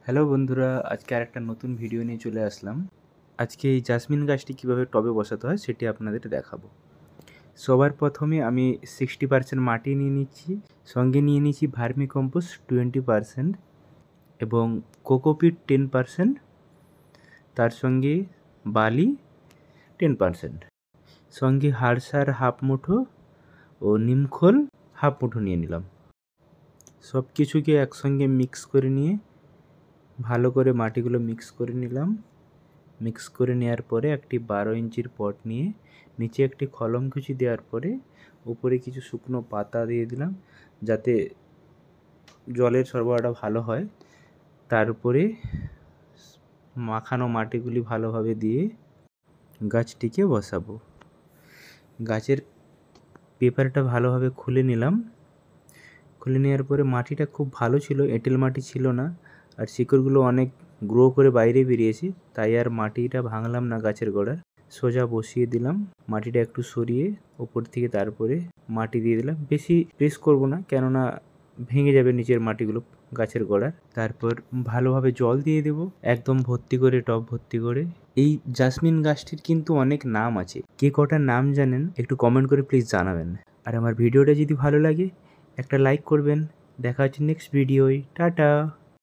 Hello বন্ধুরা, আজকে আরেকটা নতুন ভিডিও নিয়ে চলে আসলাম। আজকে এই জাসমিন গাছটি কীভাবে টবে বসাতে হয় সেটি আপনাদের দেখাবো। সবার প্রথমে আমি 60% মাটি নিয়ে নিচ্ছি, সঙ্গে নিয়ে নিচ্ছি ভার্মি কম্পোস্ট 20% এবং কোকোপিট 10%, তার সঙ্গে বালি 10%, সঙ্গে হাড় সার হাফ মুঠো ও নিমখোল হাফ মুঠো নিয়ে নিলাম। সব কিছুকে একসঙ্গে মিক্স করে নিয়ে ভালো করে মাটিগুলো মিক্স করে নিলাম। মিক্স করে নেওয়ার পরে একটি 12 ইঞ্চির পট নিয়ে নিচে একটি কলম কুচি দেওয়ার পরে উপরে কিছু শুকনো পাতা দিয়ে দিলাম যাতে জলের সরবরাহটা ভালো হয়। তার উপরে মাখানো মাটিগুলি ভালোভাবে দিয়ে গাছটিকে বসাবো। গাছের পেপারটা ভালোভাবে খুলে নিলাম। খুলে নেওয়ার পরে মাটিটা খুব ভালো ছিল, এঁটেল মাটি ছিল না, আর শিকড়গুলো অনেক গ্রো করে বাইরে বেরিয়েছে, তাই আর মাটিটা ভাঙলাম না গাছের গোড়ার। সোজা বসিয়ে দিলাম, মাটিটা একটু সরিয়ে ওপর থেকে তারপরে মাটি দিয়ে দিলাম। বেশি প্রেস করব না, কেননা ভেঙে যাবে নিচের মাটিগুলো গাছের গোড়ার। তারপর ভালোভাবে জল দিয়ে দেব, একদম ভর্তি করে, টব ভর্তি করে। এই জাসমিন গাছটির কিন্তু অনেক নাম আছে, কে কটা নাম জানেন একটু কমেন্ট করে প্লিজ জানাবেন। আর আমার ভিডিওটা যদি ভালো লাগে একটা লাইক করবেন। দেখা হচ্ছে নেক্সট ভিডিওয়। টাটা।